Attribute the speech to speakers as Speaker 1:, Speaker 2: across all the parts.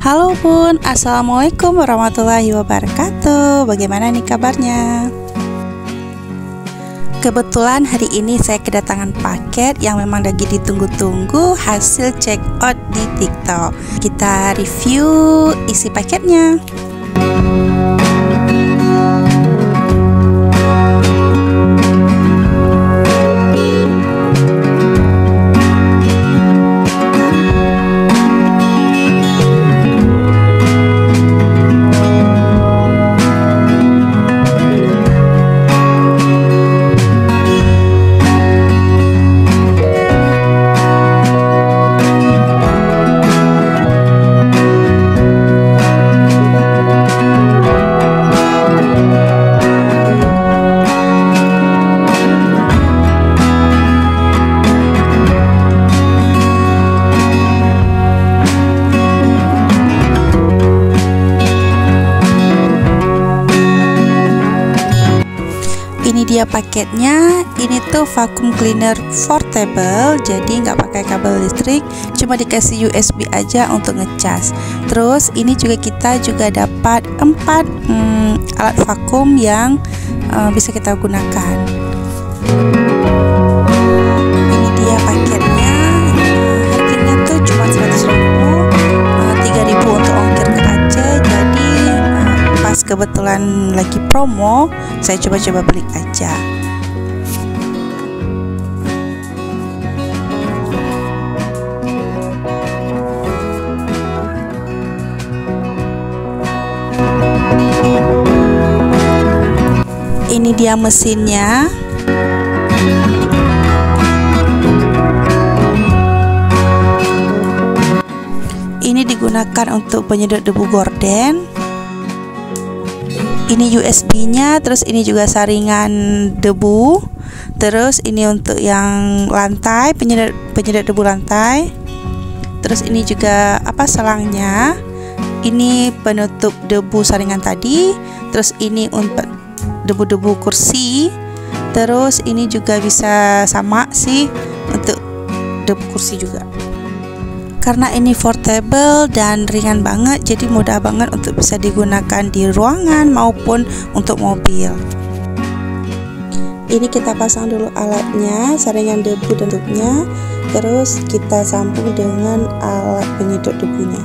Speaker 1: Halo Bun, Assalamualaikum warahmatullahi wabarakatuh. Bagaimana nih kabarnya? Kebetulan hari ini saya kedatangan paket yang memang lagi ditunggu-tunggu, hasil check out di TikTok. Kita review isi paketnya. Ini dia paketnya. Ini tuh vacuum cleaner portable, jadi nggak pakai kabel listrik, cuma dikasih USB aja untuk ngecas. Terus ini juga kita dapat 4 alat vakum yang bisa kita gunakan. Ini dia paketnya. Harganya tuh cuma 100.000, 3.000 untuk ongkir ke Aceh. Jadi pas kebetulan lagi promo, saya coba-coba beli aja. Ini dia mesinnya. Ini digunakan untuk penyedot debu gorden. Ini USB-nya, terus ini juga saringan debu. Terus ini untuk yang lantai, penyedot debu lantai. Terus ini juga selangnya. Ini penutup debu saringan tadi. Terus ini untuk debu-debu kursi. Terus ini juga bisa sama sih untuk debu kursi juga. Karena ini portable dan ringan banget, jadi mudah banget untuk bisa digunakan di ruangan maupun untuk mobil. Ini kita pasang dulu alatnya, saringan debu dan tutupnya, terus kita sambung dengan alat penyedot debunya.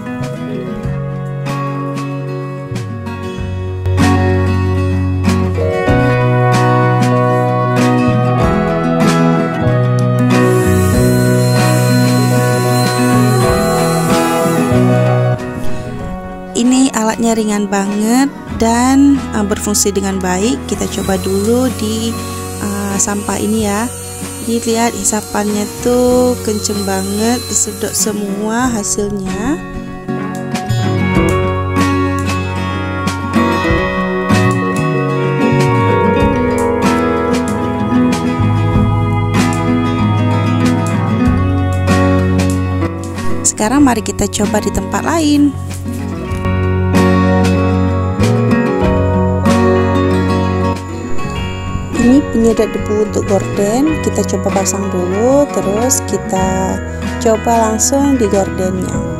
Speaker 1: Ini alatnya ringan banget dan berfungsi dengan baik. Kita coba dulu di sampah ini ya. Dilihat hisapannya tuh kenceng banget, disedot semua hasilnya. Sekarang mari kita coba di tempat lain. Ini penyedot debu untuk gorden, kita coba pasang dulu, terus kita coba langsung di gordennya.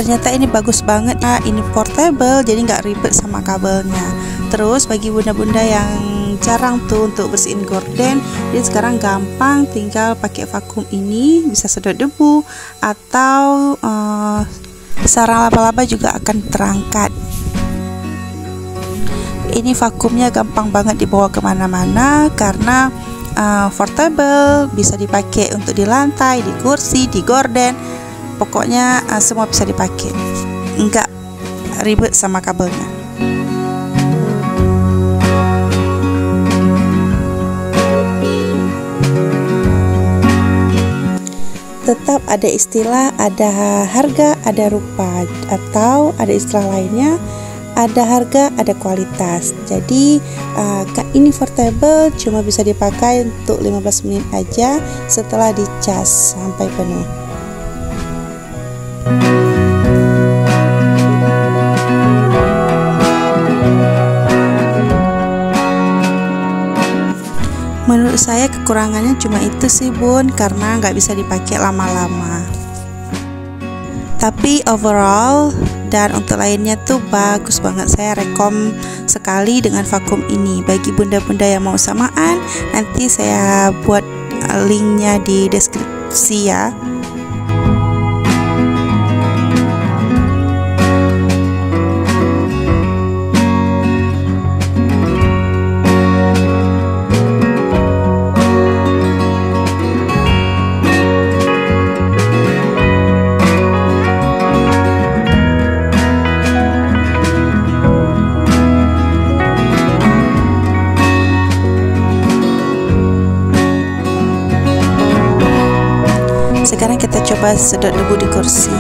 Speaker 1: Ternyata ini bagus banget. Ini portable, jadi nggak ribet sama kabelnya. Terus bagi bunda-bunda yang jarang tuh untuk bersihin gorden, jadi sekarang gampang, tinggal pakai vakum ini, bisa sedot debu atau sarang laba-laba juga akan terangkat. Ini vakumnya gampang banget dibawa kemana-mana karena portable, bisa dipakai untuk di lantai, di kursi, di gorden. Pokoknya semua bisa dipakai, enggak ribet sama kabelnya. Tetap ada istilah, ada harga, ada rupa, atau ada istilah lainnya, ada harga, ada kualitas. Jadi ini portable cuma bisa dipakai untuk 15 menit aja setelah dicas sampai penuh. Menurut saya kekurangannya cuma itu sih bun, karena nggak bisa dipakai lama-lama. Tapi overall dan untuk lainnya tuh bagus banget. Saya rekom sekali dengan vakum ini. Bagi bunda-bunda yang mau samaan, nanti saya buat linknya di deskripsi ya. Sekarang kita coba sedot debu di kursi.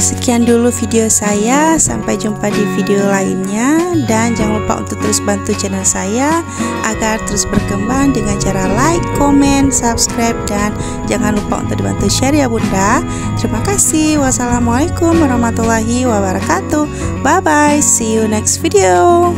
Speaker 1: Sekian dulu video saya, sampai jumpa di video lainnya, dan jangan lupa untuk terus bantu channel saya agar terus berkembang dengan cara like, comment, subscribe, dan jangan lupa untuk dibantu share ya bunda. Terima kasih. Wassalamualaikum warahmatullahi wabarakatuh. Bye bye, see you next video.